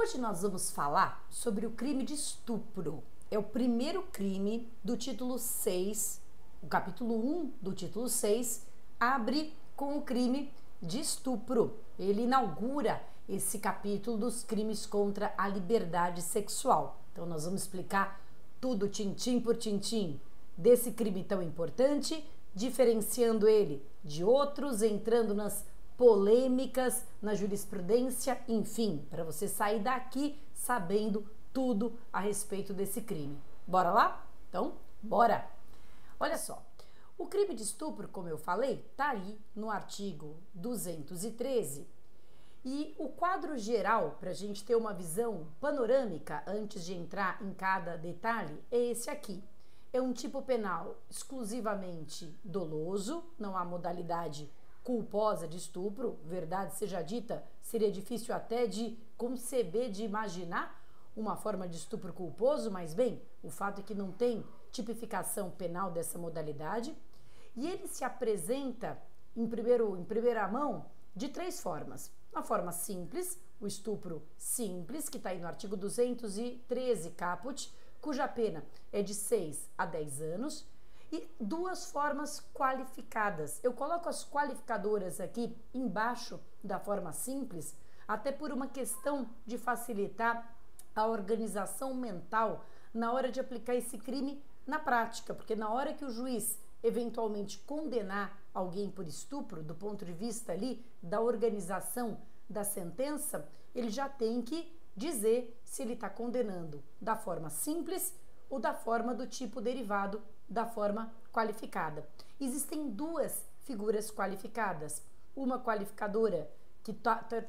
Hoje nós vamos falar sobre o crime de estupro. É o primeiro crime do título 6, o capítulo 1 do título 6 abre com o crime de estupro. Ele inaugura esse capítulo dos crimes contra a liberdade sexual. Então nós vamos explicar tudo tintim por tintim desse crime tão importante, diferenciando ele de outros, entrando nas polêmicas, na jurisprudência, enfim, para você sair daqui sabendo tudo a respeito desse crime. Bora lá? Então, bora! Olha só, o crime de estupro, como eu falei, tá aí no artigo 213 e o quadro geral, para a gente ter uma visão panorâmica antes de entrar em cada detalhe, é esse aqui. É um tipo penal exclusivamente doloso, não há modalidade culposa de estupro, verdade seja dita, seria difícil até de conceber, de imaginar uma forma de estupro culposo, mas bem, o fato é que não tem tipificação penal dessa modalidade e ele se apresenta em primeira mão de três formas. Uma forma simples, o estupro simples, que está aí no artigo 213 caput, cuja pena é de 6 a 10 anos, e duas formas qualificadas. Eu coloco as qualificadoras aqui embaixo da forma simples, até por uma questão de facilitar a organização mental na hora de aplicar esse crime na prática, porque na hora que o juiz eventualmente condenar alguém por estupro, do ponto de vista ali da organização da sentença, ele já tem que dizer se ele está condenando da forma simples ou da forma do tipo derivado da forma qualificada. Existem duas figuras qualificadas, uma qualificadora que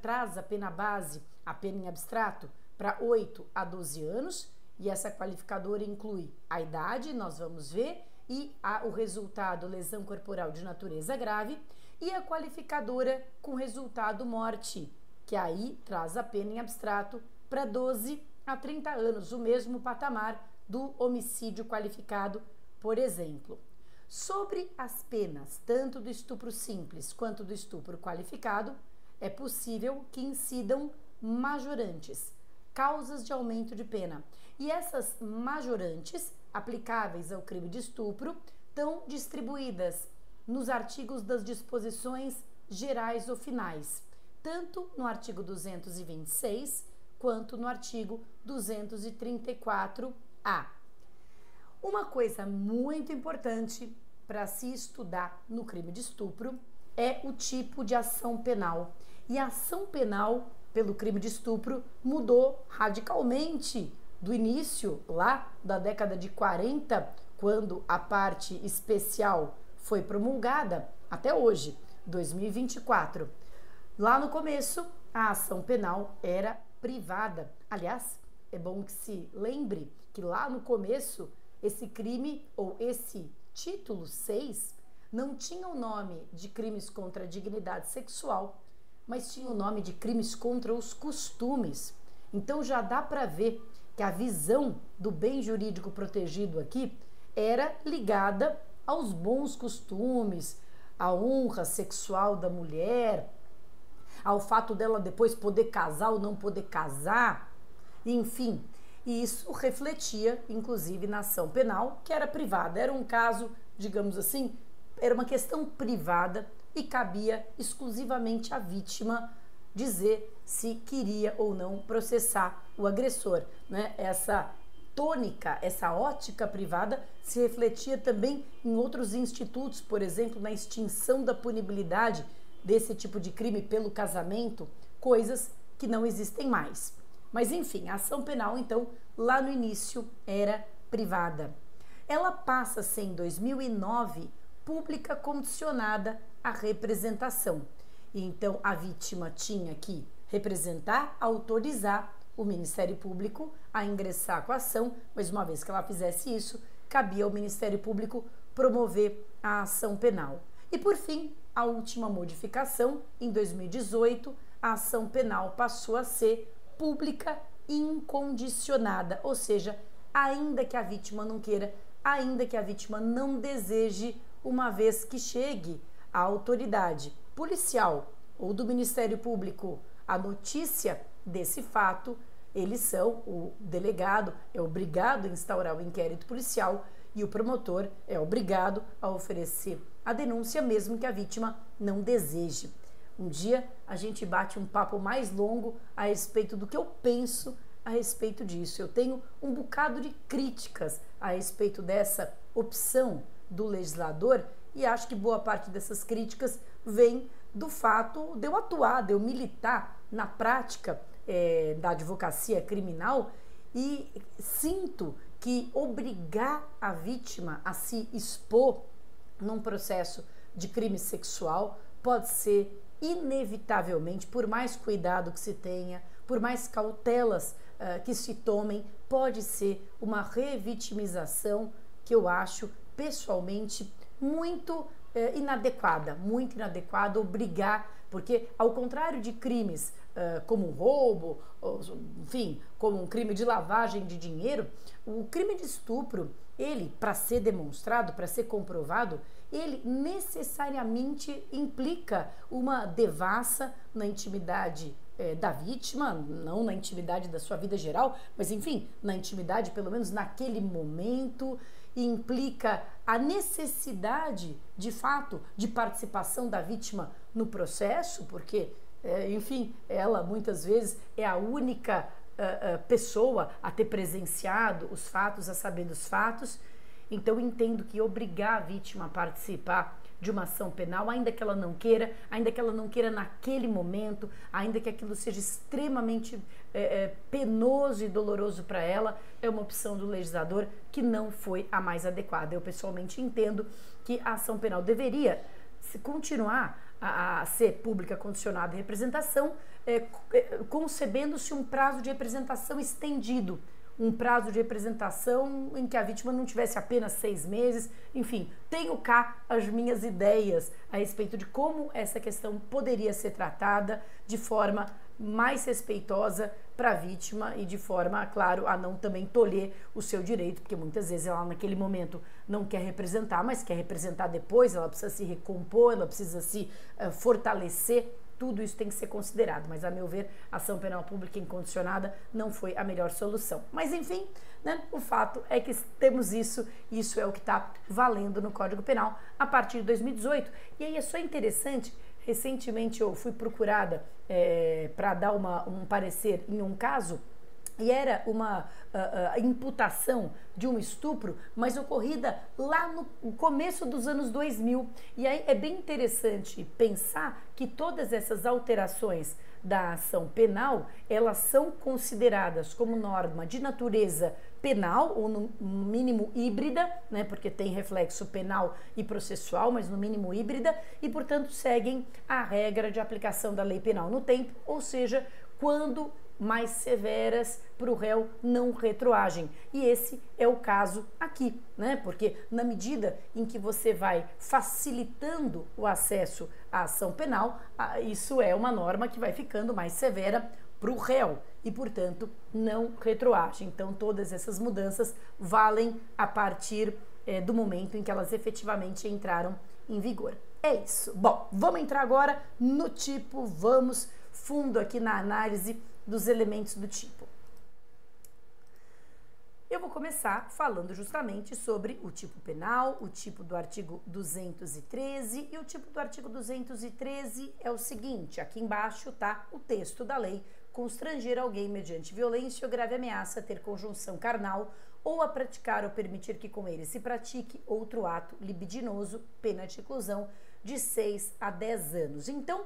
traz a pena base, a pena em abstrato, para 8 a 12 anos, e essa qualificadora inclui a idade, nós vamos ver, e o resultado lesão corporal de natureza grave, e a qualificadora com resultado morte, que aí traz a pena em abstrato para 12 a 30 anos, o mesmo patamar do homicídio qualificado, por exemplo. Sobre as penas, tanto do estupro simples quanto do estupro qualificado, é possível que incidam majorantes, causas de aumento de pena. E essas majorantes, aplicáveis ao crime de estupro, estão distribuídas nos artigos das disposições gerais ou finais, tanto no artigo 226 quanto no artigo 234-A. Uma coisa muito importante para se estudar no crime de estupro é o tipo de ação penal. E a ação penal pelo crime de estupro mudou radicalmente do início, lá da década de 40, quando a parte especial foi promulgada, até hoje, 2024. Lá no começo, a ação penal era privada. Aliás, é bom que se lembre que lá no começo, esse crime ou esse título 6 não tinha o nome de crimes contra a dignidade sexual, mas tinha o nome de crimes contra os costumes. Então já dá para ver que a visão do bem jurídico protegido aqui era ligada aos bons costumes, à honra sexual da mulher, ao fato dela depois poder casar ou não poder casar, enfim. E isso refletia, inclusive, na ação penal, que era privada. Era um caso, digamos assim, era uma questão privada e cabia exclusivamente à vítima dizer se queria ou não processar o agressor, né? Essa tônica, essa ótica privada se refletia também em outros institutos, por exemplo, na extinção da punibilidade desse tipo de crime pelo casamento, coisas que não existem mais. Mas enfim, a ação penal, então, lá no início era privada. Ela passa a ser, em 2009, pública condicionada à representação. E então, a vítima tinha que representar, autorizar o Ministério Público a ingressar com a ação, mas uma vez que ela fizesse isso, cabia ao Ministério Público promover a ação penal. E por fim, a última modificação, em 2018, a ação penal passou a ser pública incondicionada, ou seja, ainda que a vítima não queira, ainda que a vítima não deseje, uma vez que chegue à autoridade policial ou do Ministério Público a notícia desse fato, Eles são, o delegado é obrigado a instaurar o inquérito policial e o promotor é obrigado a oferecer a denúncia mesmo que a vítima não deseje. Um dia a gente bate um papo mais longo a respeito do que eu penso a respeito disso. Eu tenho um bocado de críticas a respeito dessa opção do legislador e acho que boa parte dessas críticas vem do fato de eu atuar, de eu militar na prática da advocacia criminal e sinto que obrigar a vítima a se expor num processo de crime sexual pode ser inevitavelmente, por mais cuidado que se tenha, por mais cautelas que se tomem, pode ser uma revitimização que eu acho pessoalmente muito inadequada, obrigar, porque ao contrário de crimes como roubo, enfim, como um crime de lavagem de dinheiro, o crime de estupro, ele, para ser demonstrado, para ser comprovado, ele necessariamente implica uma devassa na intimidade da vítima, não na intimidade da sua vida geral, mas enfim, na intimidade pelo menos naquele momento, implica a necessidade, de fato, de participação da vítima no processo, porque, enfim, ela muitas vezes é a única pessoa a ter presenciado os fatos, a saber dos fatos. Então, entendo que obrigar a vítima a participar de uma ação penal, ainda que ela não queira naquele momento, ainda que aquilo seja extremamente penoso e doloroso para ela, é uma opção do legislador que não foi a mais adequada. Eu pessoalmente entendo que a ação penal deveria continuar a ser pública, condicionada à representação, concebendo-se um prazo de representação estendido, um prazo de representação em que a vítima não tivesse apenas 6 meses, enfim, tenho cá as minhas ideias a respeito de como essa questão poderia ser tratada de forma mais respeitosa para a vítima e de forma, claro, a não também tolher o seu direito, porque muitas vezes ela naquele momento não quer representar, mas quer representar depois, ela precisa se recompor, ela precisa se fortalecer. Tudo isso tem que ser considerado, mas a meu ver, a ação penal pública incondicionada não foi a melhor solução. Mas enfim, né, o fato é que temos isso é o que está valendo no Código Penal a partir de 2018. E aí é só interessante, recentemente eu fui procurada para dar um parecer em um caso, e era uma imputação de um estupro, mas ocorrida lá no começo dos anos 2000. E aí é bem interessante pensar que todas essas alterações da ação penal, elas são consideradas como norma de natureza penal, ou no mínimo híbrida, né, porque tem reflexo penal e processual, mas no mínimo híbrida, e portanto seguem a regra de aplicação da lei penal no tempo, ou seja, quando mais severas para o réu não retroagem. E esse é o caso aqui, né? Porque na medida em que você vai facilitando o acesso à ação penal, isso é uma norma que vai ficando mais severa para o réu e, portanto, não retroage. Então, todas essas mudanças valem a partir do momento em que elas efetivamente entraram em vigor. É isso. Bom, vamos entrar agora no tipo, vamos fundo aqui na análise dos elementos do tipo. Eu vou começar falando justamente sobre o tipo penal, o tipo do artigo 213, e o tipo do artigo 213 é o seguinte: aqui embaixo está o texto da lei: constranger alguém mediante violência ou grave ameaça a ter conjunção carnal ou a praticar ou permitir que com ele se pratique outro ato libidinoso, pena de reclusão de 6 a 10 anos. Então,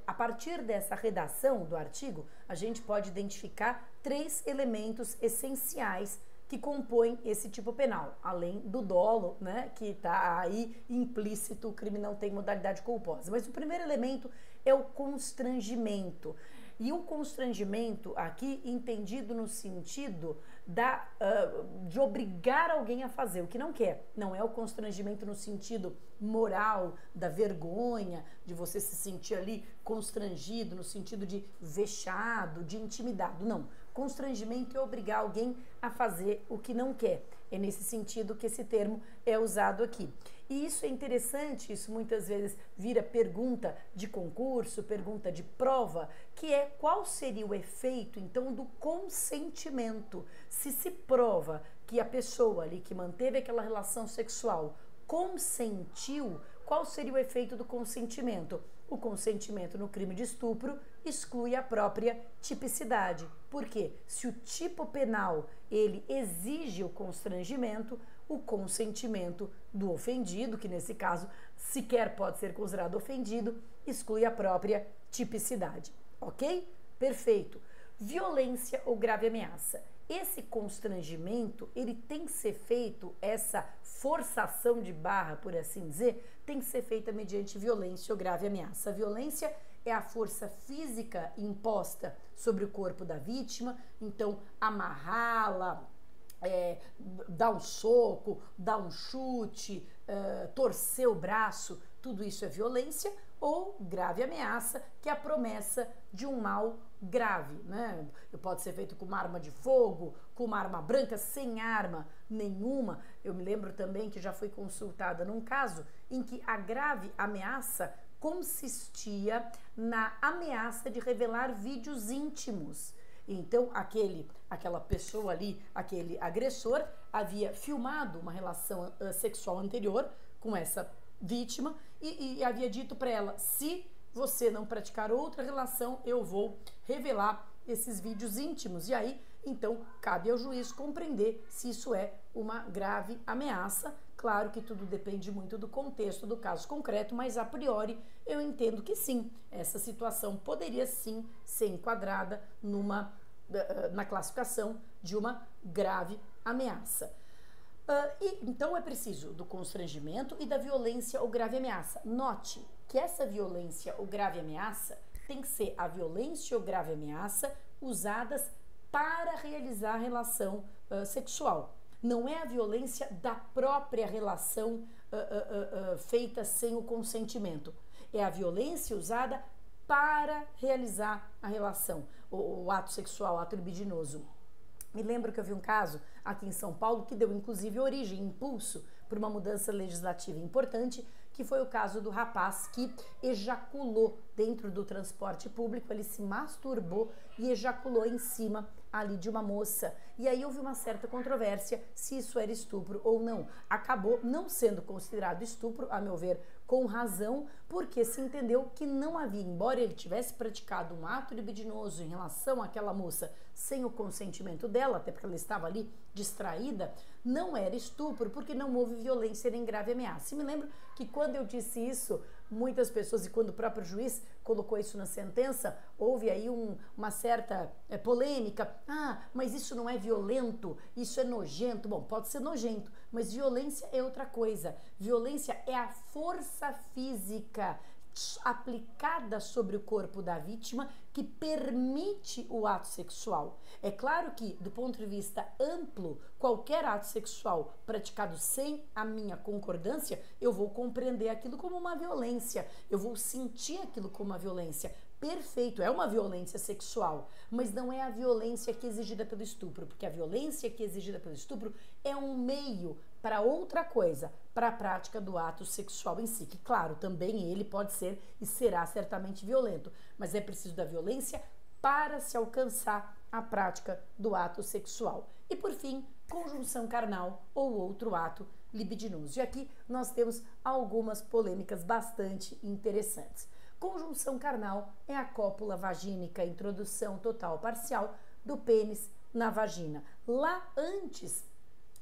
a partir dessa redação do artigo, a gente pode identificar 3 elementos essenciais que compõem esse tipo penal, além do dolo, né, que está aí implícito, o crime não tem modalidade culposa. Mas o primeiro elemento é o constrangimento. E o constrangimento aqui entendido no sentido de obrigar alguém a fazer o que não quer. Não é o constrangimento no sentido moral, da vergonha, de você se sentir ali constrangido, no sentido de vexado, de intimidado. Não. Constrangimento é obrigar alguém a fazer o que não quer. É nesse sentido que esse termo é usado aqui. E isso é interessante, isso muitas vezes vira pergunta de concurso, pergunta de prova, que é qual seria o efeito então do consentimento. Se prova que a pessoa ali que manteve aquela relação sexual consentiu, qual seria o efeito do consentimento? O consentimento no crime de estupro exclui a própria tipicidade. Por quê? Se o tipo penal ele exige o constrangimento, o consentimento do ofendido, que nesse caso sequer pode ser considerado ofendido, exclui a própria tipicidade. Ok? Perfeito. Violência ou grave ameaça. Esse constrangimento, ele tem que ser feito, essa forçação de barra, por assim dizer, tem que ser feita mediante violência ou grave ameaça. A violência é a força física imposta sobre o corpo da vítima, então amarrá-la, dar um soco, dar um chute, torcer o braço, tudo isso é violência, ou grave ameaça, que é a promessa de um mal grave, né? Pode ser feito com uma arma de fogo, com uma arma branca, sem arma nenhuma. Eu me lembro também que já fui consultada num caso em que a grave ameaça consistia na ameaça de revelar vídeos íntimos. Então, aquela pessoa ali, aquele agressor, havia filmado uma relação sexual anterior com essa vítima e havia dito para ela: se você não praticar outra relação, eu vou revelar esses vídeos íntimos. E aí, então, cabe ao juiz compreender se isso é uma grave ameaça. Claro que tudo depende muito do contexto do caso concreto, mas a priori eu entendo que sim, essa situação poderia sim ser enquadrada na classificação de uma grave ameaça. Então é preciso do constrangimento e da violência ou grave ameaça. Note que essa violência ou grave ameaça tem que ser a violência ou grave ameaça usadas para realizar a relação sexual. Não é a violência da própria relação feita sem o consentimento. É a violência usada para realizar a relação, o ato sexual, o ato libidinoso. Me lembro que eu vi um caso aqui em São Paulo que deu inclusive origem, impulso para uma mudança legislativa importante, que foi o caso do rapaz que ejaculou dentro do transporte público, ele se masturbou e ejaculou em cima ali de uma moça. E aí houve uma certa controvérsia se isso era estupro ou não. Acabou não sendo considerado estupro, a meu ver, com razão, porque se entendeu que não havia, embora ele tivesse praticado um ato libidinoso em relação àquela moça sem o consentimento dela, até porque ela estava ali distraída, não era estupro, porque não houve violência nem grave ameaça. E me lembro que quando eu disse isso, muitas pessoas, e quando o próprio juiz colocou isso na sentença, houve aí uma certa polêmica. Mas isso não é violento, isso é nojento. Bom, pode ser nojento, mas violência é outra coisa. Violência é a força física aplicada sobre o corpo da vítima que permite o ato sexual. É claro que, do ponto de vista amplo, qualquer ato sexual praticado sem a minha concordância, eu vou compreender aquilo como uma violência, eu vou sentir aquilo como uma violência. Perfeito, é uma violência sexual, mas não é a violência que é exigida pelo estupro, porque a violência que é exigida pelo estupro é um meio para outra coisa, para a prática do ato sexual em si, que claro, também ele pode ser e será certamente violento, mas é preciso da violência para se alcançar a prática do ato sexual. E por fim, conjunção carnal ou outro ato libidinoso. E aqui nós temos algumas polêmicas bastante interessantes. Conjunção carnal é a cópula vagínica, introdução total ou parcial do pênis na vagina. Lá antes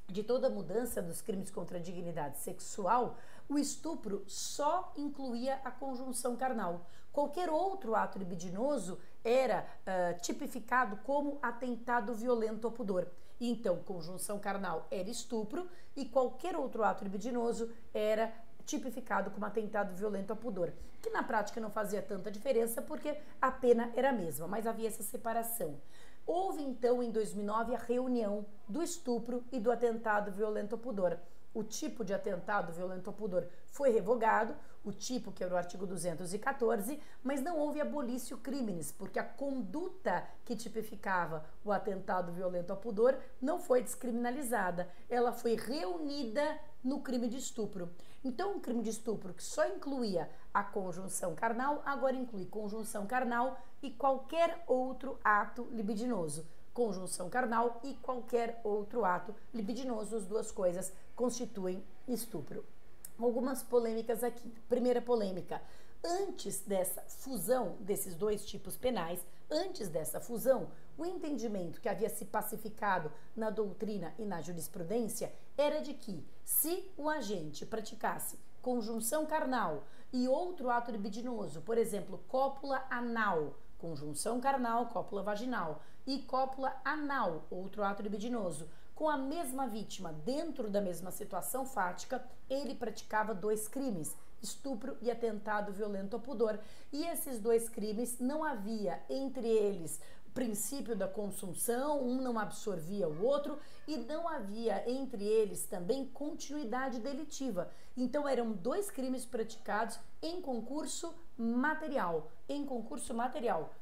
de toda a mudança dos crimes contra a dignidade sexual, o estupro só incluía a conjunção carnal. Qualquer outro ato libidinoso era tipificado como atentado violento ao pudor. Então, conjunção carnal era estupro e qualquer outro ato libidinoso era tipificado como atentado violento ao pudor, que na prática não fazia tanta diferença porque a pena era a mesma, mas havia essa separação. Houve então em 2009 a reunião do estupro e do atentado violento ao pudor. O tipo de atentado violento ao pudor foi revogado, o tipo que era o artigo 214, mas não houve abolício criminis, porque a conduta que tipificava o atentado violento ao pudor não foi descriminalizada, ela foi reunida no crime de estupro. Então, um crime de estupro que só incluía a conjunção carnal, agora inclui conjunção carnal e qualquer outro ato libidinoso. Conjunção carnal e qualquer outro ato libidinoso, as duas coisas constituem estupro. Algumas polêmicas aqui. Primeira polêmica: antes dessa fusão desses dois tipos penais, antes dessa fusão, o entendimento que havia se pacificado na doutrina e na jurisprudência era de que, se o agente praticasse conjunção carnal e outro ato libidinoso, por exemplo, cópula anal, conjunção carnal, cópula vaginal, e cópula anal, outro ato libidinoso, com a mesma vítima dentro da mesma situação fática, ele praticava dois crimes: estupro e atentado violento ao pudor. E esses dois crimes, não havia entre eles princípio da consunção, um não absorvia o outro, e não havia entre eles também continuidade delitiva. Então eram dois crimes praticados em concurso material,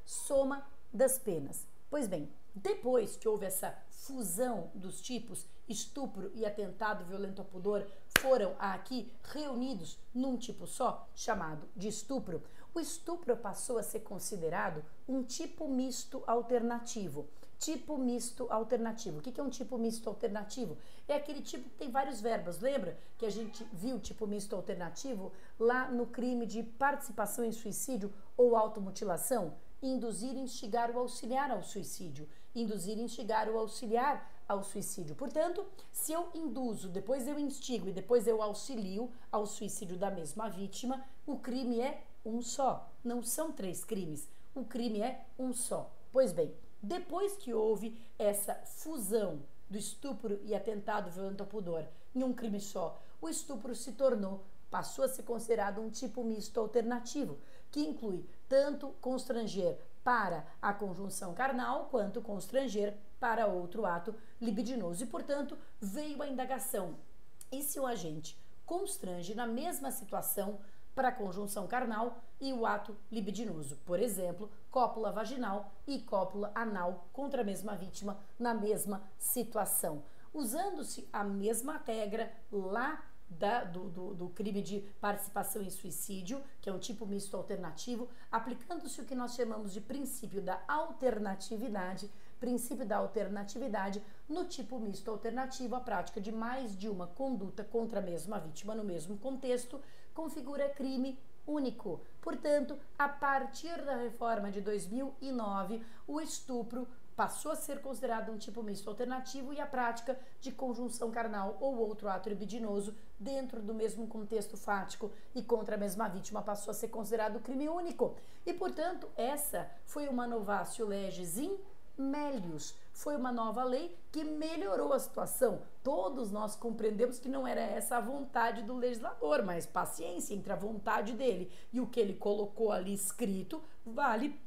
soma das penas. Pois bem, depois que houve essa fusão dos tipos estupro e atentado violento ao pudor, foram aqui reunidos num tipo só, chamado de estupro. O estupro passou a ser considerado um tipo misto alternativo. Tipo misto alternativo. O que é um tipo misto alternativo? É aquele tipo que tem vários verbos. Lembra que a gente viu o tipo misto alternativo lá no crime de participação em suicídio ou automutilação? Induzir, instigar ou auxiliar ao suicídio. Induzir, instigar ou auxiliar ao suicídio. Portanto, se eu induzo, depois eu instigo e depois eu auxilio ao suicídio da mesma vítima, o crime é um só. Não são três crimes. O crime é um só. Pois bem, depois que houve essa fusão do estupro e atentado violento ao pudor em um crime só, o estupro passou a ser considerado um tipo misto alternativo, que inclui tanto constranger para a conjunção carnal quanto constranger para outro ato libidinoso. E, portanto, veio a indagação: e se o agente constrange na mesma situação para a conjunção carnal e o ato libidinoso? Por exemplo, cópula vaginal e cópula anal contra a mesma vítima na mesma situação. Usando-se a mesma regra lá do crime de participação em suicídio, que é um tipo misto alternativo, aplicando-se o que nós chamamos de princípio da alternatividade, no tipo misto alternativo, a prática de mais de uma conduta contra a mesma vítima no mesmo contexto configura crime único. Portanto, a partir da reforma de 2009, o estupro passou a ser considerado um tipo misto alternativo e a prática de conjunção carnal ou outro ato libidinoso dentro do mesmo contexto fático e contra a mesma vítima passou a ser considerado crime único. E, portanto, essa foi uma novatio legis in melius, foi uma nova lei que melhorou a situação. Todos nós compreendemos que não era essa a vontade do legislador, mas paciência, entre a vontade dele e o que ele colocou ali escrito, vale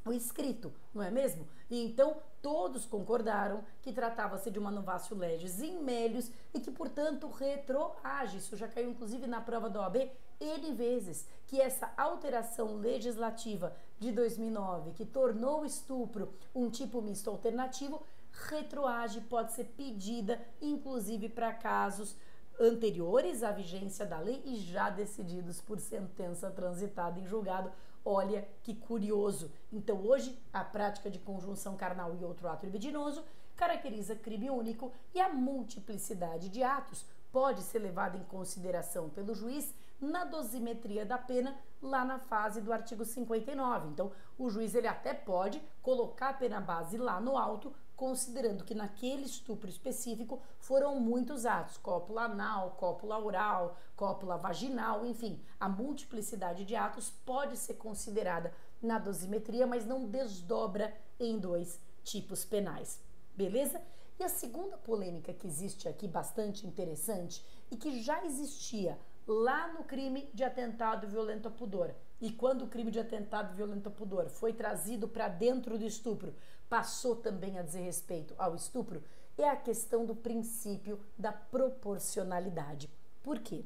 o escrito, não é mesmo? E então todos concordaram que tratava-se de uma novatio legis in melius e que, portanto, retroage. Isso já caiu inclusive na prova da OAB N vezes, que essa alteração legislativa de 2009, que tornou o estupro um tipo misto alternativo, retroage, pode ser pedida inclusive para casos anteriores à vigência da lei e já decididos por sentença transitada em julgado. Olha que curioso. Então, hoje, a prática de conjunção carnal e outro ato libidinoso caracteriza crime único e a multiplicidade de atos pode ser levada em consideração pelo juiz na dosimetria da pena, lá na fase do artigo 59. Então, o juiz ele até pode colocar a pena base lá no alto, considerando que naquele estupro específico foram muitos atos, cópula anal, cópula oral, cópula vaginal, enfim, a multiplicidade de atos pode ser considerada na dosimetria, mas não desdobra em dois tipos penais, beleza? E a segunda polêmica que existe aqui, bastante interessante, e que já existia lá no crime de atentado violento ao pudor, e quando o crime de atentado violento ao pudor foi trazido para dentro do estupro, passou também a dizer respeito ao estupro, é a questão do princípio da proporcionalidade. Por quê?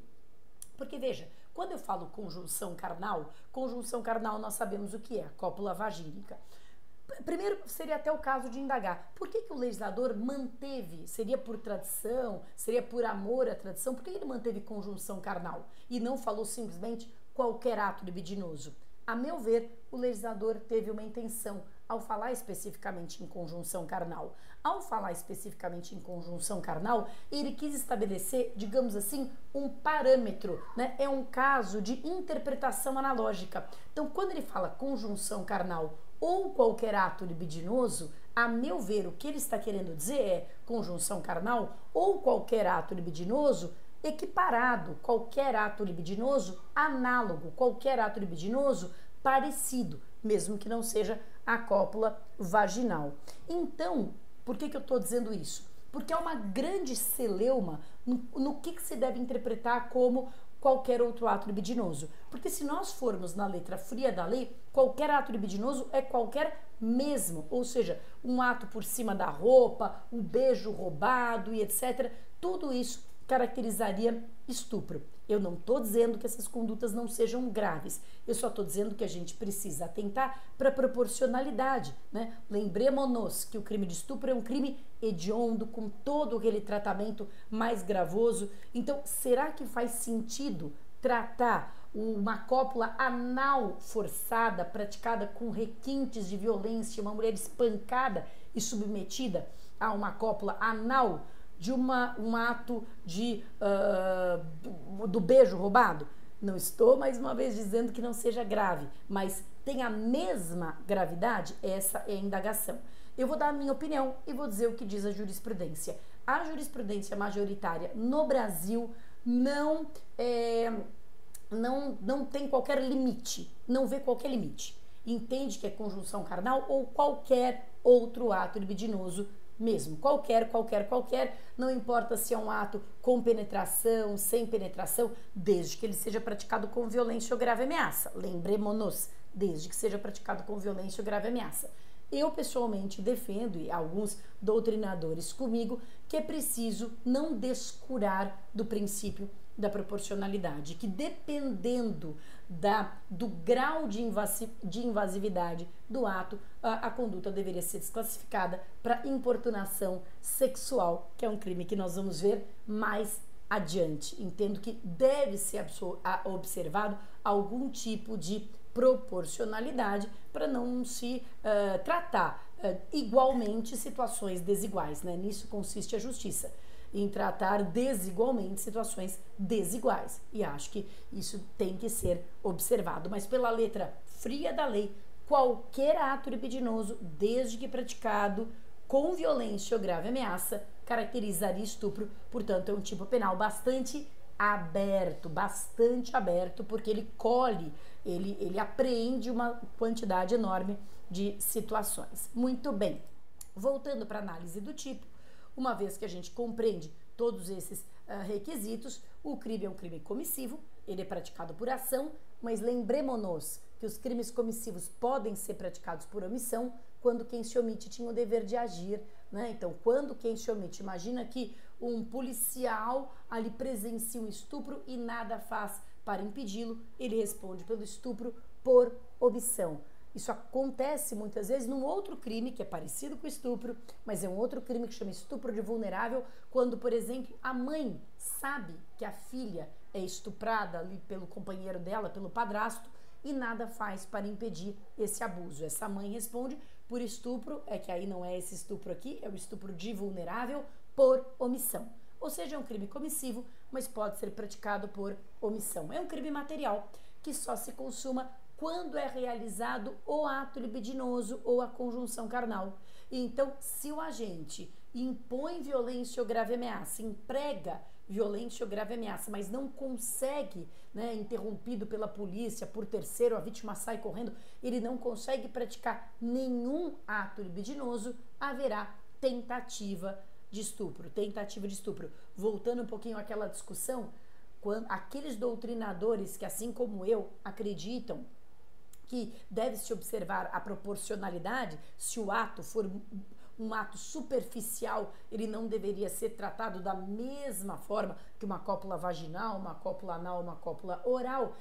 Porque, veja, quando eu falo conjunção carnal nós sabemos o que é, a cópula vagínica. Primeiro, seria até o caso de indagar. Por que o legislador manteve, seria por tradição, seria por amor à tradição, por que ele manteve conjunção carnal e não falou simplesmente qualquer ato libidinoso? A meu ver, o legislador teve uma intenção ao falar especificamente em conjunção carnal. Ao falar especificamente em conjunção carnal, ele quis estabelecer, digamos assim, um parâmetro, né? É um caso de interpretação analógica. Então, quando ele fala conjunção carnal ou qualquer ato libidinoso, a meu ver, o que ele está querendo dizer é conjunção carnal ou qualquer ato libidinoso equiparado, qualquer ato libidinoso análogo, qualquer ato libidinoso parecido, mesmo que não seja a cópula vaginal. Então, por que eu estou dizendo isso? Porque há uma grande celeuma no que se deve interpretar como qualquer outro ato libidinoso. Porque se nós formos na letra fria da lei, qualquer ato libidinoso é qualquer mesmo, ou seja, um ato por cima da roupa, um beijo roubado e etc. Tudo isso caracterizaria estupro. Eu não estou dizendo que essas condutas não sejam graves, eu só estou dizendo que a gente precisa atentar para a proporcionalidade, né? Lembremos-nos que o crime de estupro é um crime hediondo, com todo aquele tratamento mais gravoso. Então, será que faz sentido tratar uma cópula anal forçada, praticada com requintes de violência, uma mulher espancada e submetida a uma cópula anal, de um ato do beijo roubado? Não estou, mais uma vez, dizendo que não seja grave, mas tem a mesma gravidade? Essa é a indagação. Eu vou dar a minha opinião e vou dizer o que diz a jurisprudência. A jurisprudência majoritária no Brasil não tem qualquer limite, não vê qualquer limite. Entende que é conjunção carnal ou qualquer outro ato libidinoso mesmo, qualquer, não importa se é um ato com penetração, sem penetração, desde que ele seja praticado com violência ou grave ameaça. Lembremos-nos, desde que seja praticado com violência ou grave ameaça. Eu, pessoalmente, defendo, e alguns doutrinadores comigo, que é preciso não descurar do princípio da proporcionalidade, que dependendo do grau de invasividade do ato, a conduta deveria ser desclassificada para importunação sexual, que é um crime que nós vamos ver mais adiante. Entendo que deve ser observado algum tipo de proporcionalidade para não se tratar igualmente situações desiguais, né? Nisso consiste a justiça, em tratar desigualmente situações desiguais. E acho que isso tem que ser observado. Mas pela letra fria da lei, qualquer ato libidinoso, desde que praticado com violência ou grave ameaça, caracterizaria estupro. Portanto, é um tipo penal bastante aberto, porque ele colhe, ele apreende uma quantidade enorme de situações. Muito bem, voltando para a análise do tipo, uma vez que a gente compreende todos esses requisitos, o crime é um crime comissivo, ele é praticado por ação, mas lembremos-nos que os crimes comissivos podem ser praticados por omissão quando quem se omite tinha o dever de agir, né? Então, quando quem se omite, imagina que um policial ali presencia um estupro e nada faz para impedi-lo, ele responde pelo estupro por omissão. Isso acontece muitas vezes num outro crime que é parecido com o estupro, mas é um outro crime que chama estupro de vulnerável, quando, por exemplo, a mãe sabe que a filha é estuprada ali pelo companheiro dela, pelo padrasto, e nada faz para impedir esse abuso. Essa mãe responde por estupro, é que aí não é esse estupro aqui, é o estupro de vulnerável por omissão. Ou seja, é um crime comissivo, mas pode ser praticado por omissão. É um crime material que só se consuma quando é realizado o ato libidinoso ou a conjunção carnal. Então, se o agente impõe violência ou grave ameaça, emprega violência ou grave ameaça, mas não consegue, né, interrompido pela polícia, por terceiro, a vítima sai correndo, ele não consegue praticar nenhum ato libidinoso, haverá tentativa de estupro. Voltando um pouquinho àquela discussão, aqueles doutrinadores que, assim como eu, acreditam que deve-se observar a proporcionalidade, se o ato for um ato superficial, ele não deveria ser tratado da mesma forma que uma cópula vaginal, uma cópula anal, uma cópula oral.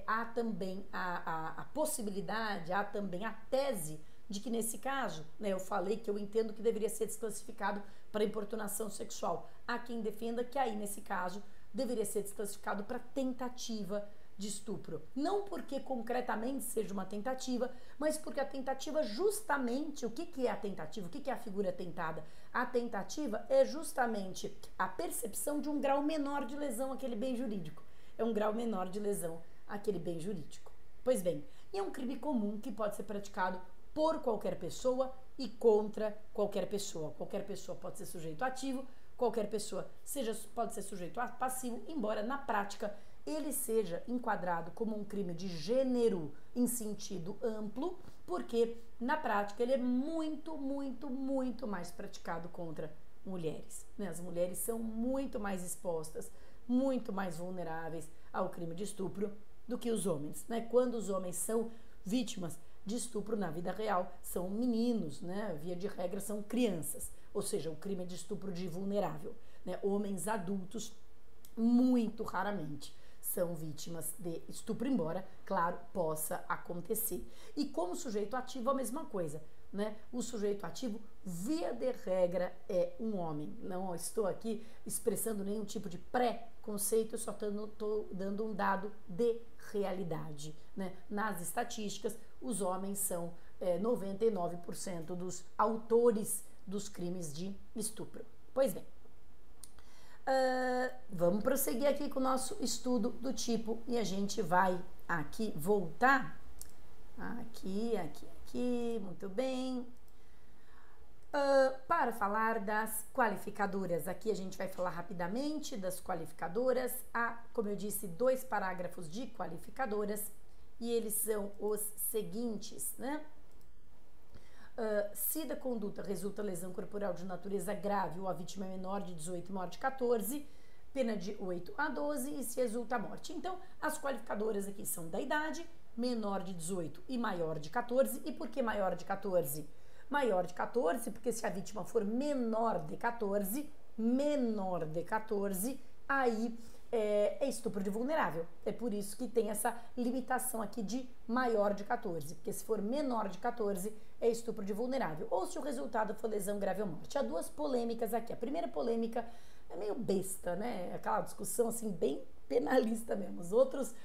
Há também a possibilidade, há também a tese de que nesse caso, né, eu falei que eu entendo que deveria ser desclassificado para importunação sexual. Há quem defenda que aí, nesse caso, deveria ser desclassificado para tentativa de estupro. Não porque concretamente seja uma tentativa, mas porque a tentativa justamente, o que é a tentativa? O que é a figura tentada? A tentativa é justamente a percepção de um grau menor de lesão àquele bem jurídico. É um grau menor de lesão àquele bem jurídico. Pois bem, é um crime comum que pode ser praticado por qualquer pessoa e contra qualquer pessoa. Qualquer pessoa pode ser sujeito ativo, qualquer pessoa pode ser sujeito passivo, embora na prática ele seja enquadrado como um crime de gênero em sentido amplo, porque na prática ele é muito mais praticado contra mulheres, né? As mulheres são muito mais expostas, muito mais vulneráveis ao crime de estupro do que os homens, né? Quando os homens são vítimas de estupro na vida real, são meninos, né? Via de regra são crianças, ou seja, o crime de estupro de vulnerável, né? Homens adultos, muito raramente, são vítimas de estupro, embora, claro, possa acontecer. E como sujeito ativo, a mesma coisa, né? O sujeito ativo, via de regra, é um homem. Não estou aqui expressando nenhum tipo de preconceito, eu só estou dando um dado de realidade, né? Nas estatísticas, os homens são 99% dos autores dos crimes de estupro. Pois bem, vamos prosseguir aqui com o nosso estudo do tipo e a gente vai aqui voltar aqui, muito bem, para falar das qualificadoras. Aqui a gente vai falar rapidamente das qualificadoras. Há, como eu disse, 2 parágrafos de qualificadoras e eles são os seguintes, né? Se da conduta resulta lesão corporal de natureza grave ou a vítima é menor de 18 e maior de 14, pena de 8 a 12 e se resulta a morte. Então, as qualificadoras aqui são da idade, menor de 18 e maior de 14. E por que maior de 14? Maior de 14 porque se a vítima for menor de 14, aí é estupro de vulnerável. É por isso que tem essa limitação aqui de maior de 14, porque se for menor de 14 é estupro de vulnerável, ou se o resultado for lesão grave ou morte. Há 2 polêmicas aqui. A primeira polêmica é meio besta, né? Aquela discussão assim bem penalista mesmo. Os outros,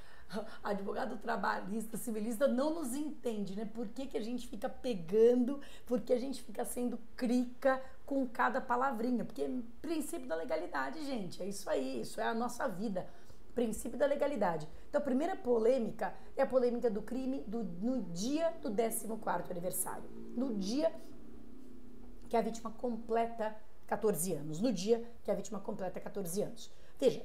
advogado trabalhista, civilista, não nos entende, né? Por que a gente fica pegando, por que a gente fica sendo crica com cada palavrinha? Porque princípio da legalidade, gente, é isso aí, isso é a nossa vida. Princípio da legalidade. Então, a primeira polêmica é a polêmica do crime no dia do 14º aniversário. No dia que a vítima completa 14 anos. No dia que a vítima completa 14 anos. Veja,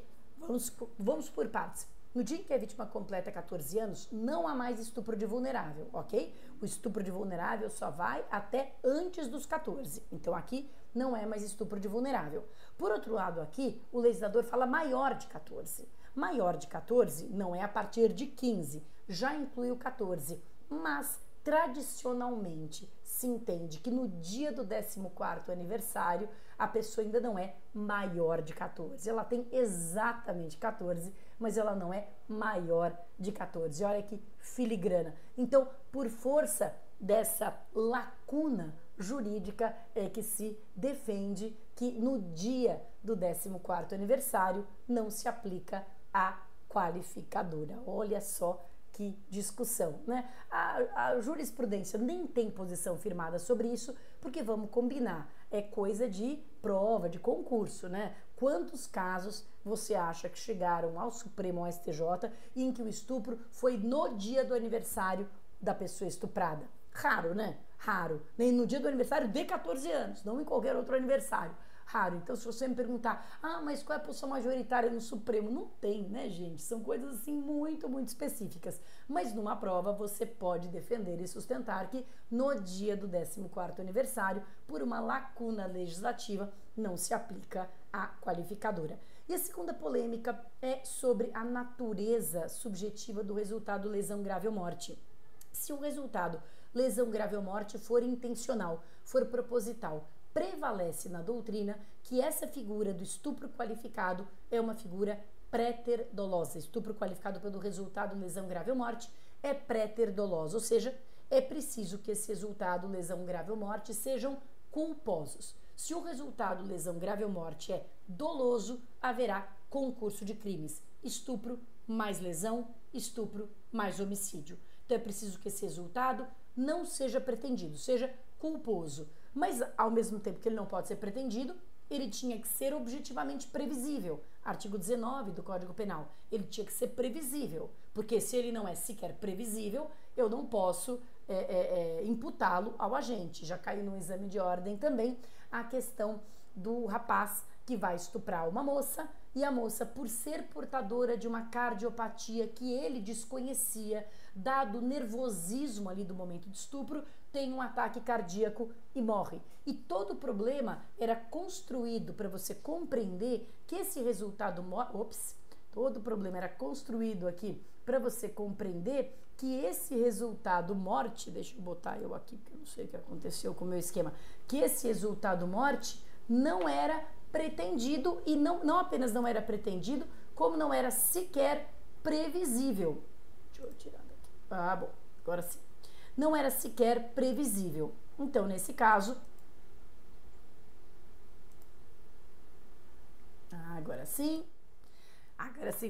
vamos por partes. No dia em que a vítima completa 14 anos, não há mais estupro de vulnerável, ok? O estupro de vulnerável só vai até antes dos 14. Então, aqui não é mais estupro de vulnerável. Por outro lado, aqui, o legislador fala maior de 14. Maior de 14 não é a partir de 15, já inclui o 14, mas tradicionalmente se entende que no dia do 14º aniversário a pessoa ainda não é maior de 14, ela tem exatamente 14, mas ela não é maior de 14. Olha que filigrana. Então, por força dessa lacuna jurídica é que se defende que no dia do 14º aniversário não se aplica a qualificadora. Olha só que discussão, né? A jurisprudência nem tem posição firmada sobre isso, porque vamos combinar, é coisa de prova, de concurso, né? Quantos casos você acha que chegaram ao Supremo, ao STJ, e em que o estupro foi no dia do aniversário da pessoa estuprada? Raro, né? Raro. Nem no dia do aniversário de 14 anos, não em qualquer outro aniversário. Raro. Então, se você me perguntar, mas qual é a posição majoritária no Supremo? Não tem, né, gente? São coisas assim muito específicas. Mas numa prova você pode defender e sustentar que no dia do 14º aniversário, por uma lacuna legislativa, não se aplica a qualificadora. E a segunda polêmica é sobre a natureza subjetiva do resultado lesão grave ou morte. Se o resultado lesão grave ou morte for intencional, for proposital, prevalece na doutrina que essa figura do estupro qualificado é uma figura préter-dolosa. Estupro qualificado pelo resultado lesão grave ou morte é préter-dolosa, ou seja, é preciso que esse resultado, lesão grave ou morte, sejam culposos. Se o resultado, lesão grave ou morte, é doloso, haverá concurso de crimes. Estupro mais lesão, estupro mais homicídio. Então é preciso que esse resultado não seja pretendido, seja culposo. Mas ao mesmo tempo que ele não pode ser pretendido, ele tinha que ser objetivamente previsível. Artigo 19 do Código Penal. Ele tinha que ser previsível, porque se ele não é sequer previsível, eu não posso imputá-lo ao agente. Já caiu no exame de ordem também a questão do rapaz que vai estuprar uma moça e a moça, por ser portadora de uma cardiopatia que ele desconhecia, dado o nervosismo ali do momento de estupro, tem um ataque cardíaco e morre. E todo o problema era construído para você compreender que esse resultado... Todo o problema era construído aqui para você compreender que esse resultado morte... Deixa eu botar eu aqui, porque eu não sei o que aconteceu com o meu esquema. Que esse resultado morte não era pretendido e não apenas não era pretendido, como não era sequer previsível. Deixa eu tirar daqui. Ah, bom, agora sim. Não era sequer previsível. Então, nesse caso... Agora sim,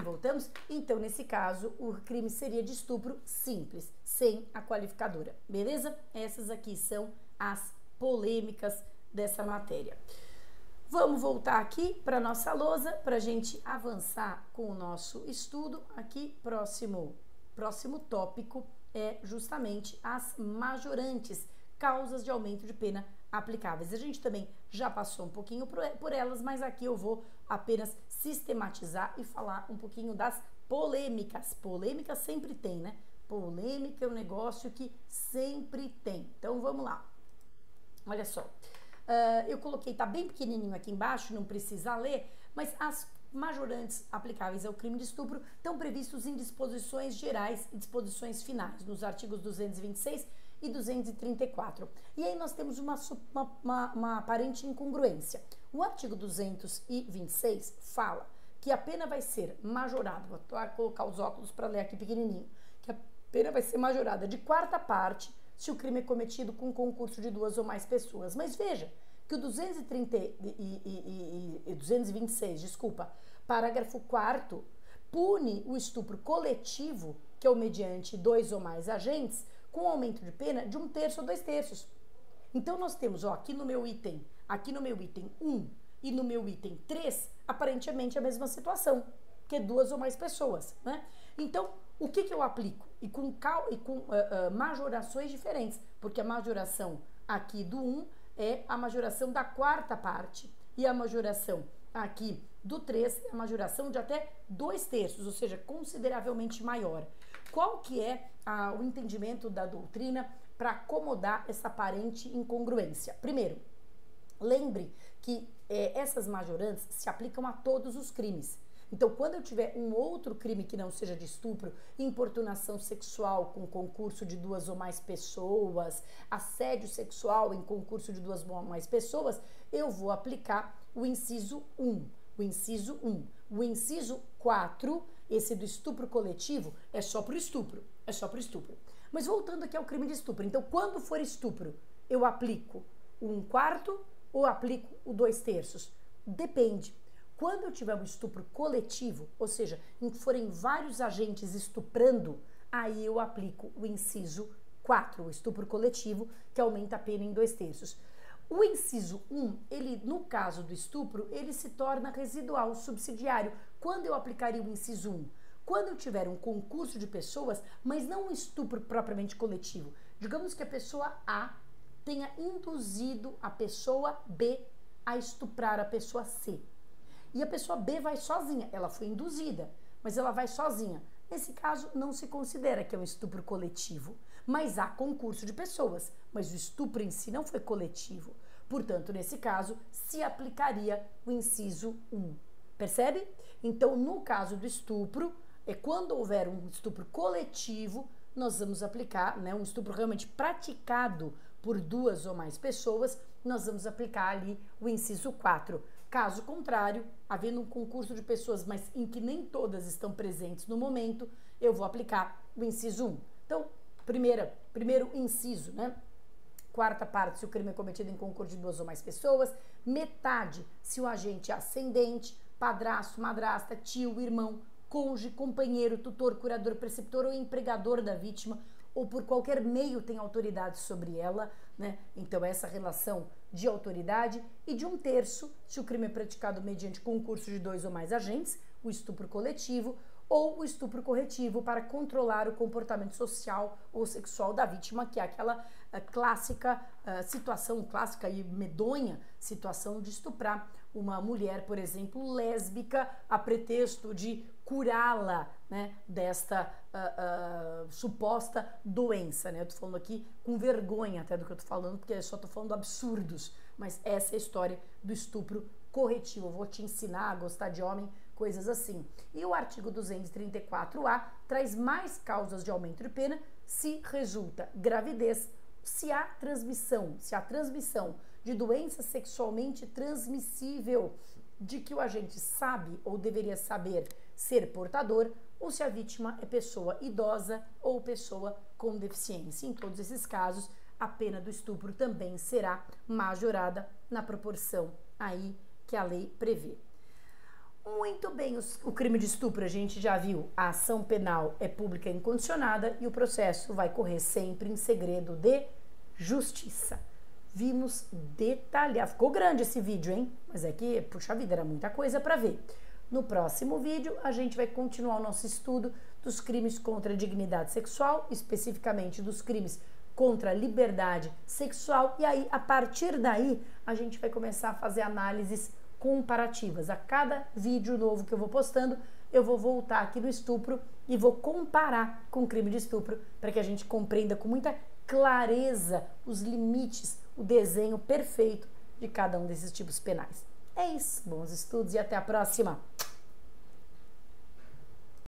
voltamos. Então, nesse caso, o crime seria de estupro simples, sem a qualificadora, beleza? Essas aqui são as polêmicas dessa matéria. Vamos voltar aqui para nossa lousa para a gente avançar com o nosso estudo. Aqui, próximo tópico é justamente as majorantes, causas de aumento de pena aplicáveis. A gente também já passou um pouquinho por elas, mas aqui eu vou apenas sistematizar e falar um pouquinho das polêmicas. Polêmica sempre tem, né? Polêmica é um negócio que sempre tem. Então vamos lá. Olha só. Eu coloquei, tá bem pequenininho aqui embaixo, não precisa ler, mas as majorantes aplicáveis ao crime de estupro estão previstos em disposições gerais e disposições finais, nos artigos 226 e 234. E aí nós temos uma aparente incongruência. O artigo 226 fala que a pena vai ser majorada, vou colocar os óculos para ler aqui pequenininho, que a pena vai ser majorada de quarta parte se o crime é cometido com concurso de 2 ou mais pessoas. Mas veja que o 226, parágrafo 4º, pune o estupro coletivo, que é o mediante 2 ou mais agentes, com aumento de pena de 1/3 ou 2/3. Então nós temos, ó, aqui no meu item 1 e no meu item 3, aparentemente a mesma situação, que é 2 ou mais pessoas, né? Então, o que eu aplico? E com majorações diferentes, porque a majoração aqui do 1 é a majoração da quarta parte, e a majoração aqui do 3 é a majoração de até 2/3, ou seja, consideravelmente maior. Qual que é o entendimento da doutrina para acomodar essa aparente incongruência? Primeiro, lembre que essas majorantes se aplicam a todos os crimes. Então, quando eu tiver um outro crime que não seja de estupro, importunação sexual com concurso de 2 ou mais pessoas, assédio sexual em concurso de 2 ou mais pessoas, eu vou aplicar o inciso 1. O inciso 1. O inciso 4, esse do estupro coletivo, é só para o estupro. É só para o estupro. Mas voltando aqui ao crime de estupro. Então, quando for estupro, eu aplico o 1/4 ou aplico o 2/3? Depende. Quando eu tiver um estupro coletivo, ou seja, em que forem vários agentes estuprando, aí eu aplico o inciso 4, o estupro coletivo, que aumenta a pena em 2/3. O inciso 1, ele, no caso do estupro, ele se torna residual, subsidiário. Quando eu aplicaria o inciso 1? Quando eu tiver um concurso de pessoas, mas não um estupro propriamente coletivo. Digamos que a pessoa A tenha induzido a pessoa B a estuprar a pessoa C. E a pessoa B vai sozinha, ela foi induzida, mas ela vai sozinha. Nesse caso, não se considera que é um estupro coletivo, mas há concurso de pessoas, mas o estupro em si não foi coletivo. Portanto, nesse caso, se aplicaria o inciso 1. Percebe? Então, no caso do estupro, quando houver um estupro coletivo, nós vamos aplicar, né, um estupro realmente praticado por 2 ou mais pessoas, nós vamos aplicar ali o inciso 4. Caso contrário, havendo um concurso de pessoas, mas em que nem todas estão presentes no momento, eu vou aplicar o inciso 1. Então, primeiro inciso, né? Quarta parte, se o crime é cometido em concurso de 2 ou mais pessoas. Metade, se o agente é ascendente, padrasto, madrasta, tio, irmão, cônjuge, companheiro, tutor, curador, preceptor ou empregador da vítima, ou por qualquer meio tem autoridade sobre ela, né? Então, essa relação de autoridade. E de 1/3, se o crime é praticado mediante concurso de 2 ou mais agentes, o estupro coletivo, ou o estupro corretivo para controlar o comportamento social ou sexual da vítima, que é aquela clássica situação, clássica e medonha situação de estuprar uma mulher, por exemplo, lésbica, a pretexto de curá-la, né, desta suposta doença, né? Eu tô falando aqui com vergonha até do que eu tô falando, porque eu só tô falando absurdos, mas essa é a história do estupro corretivo. Eu vou te ensinar a gostar de homem, coisas assim. E o artigo 234A traz mais causas de aumento de pena se resulta gravidez, se há transmissão de doença sexualmente transmissível de que o agente sabe ou deveria saber ser portador, ou se a vítima é pessoa idosa ou pessoa com deficiência. Em todos esses casos, a pena do estupro também será majorada na proporção aí que a lei prevê. Muito bem, o crime de estupro a gente já viu, a ação penal é pública e incondicionada e o processo vai correr sempre em segredo de justiça. Vimos detalhar, ficou grande esse vídeo, hein? Mas é que, puxa vida, era muita coisa para ver. No próximo vídeo, a gente vai continuar o nosso estudo dos crimes contra a dignidade sexual, especificamente dos crimes contra a liberdade sexual, e aí, a partir daí, a gente vai começar a fazer análises comparativas. A cada vídeo novo que eu vou postando, eu vou voltar aqui no estupro e vou comparar com o crime de estupro para que a gente compreenda com muita clareza os limites, o desenho perfeito de cada um desses tipos penais. É isso, bons estudos e até a próxima!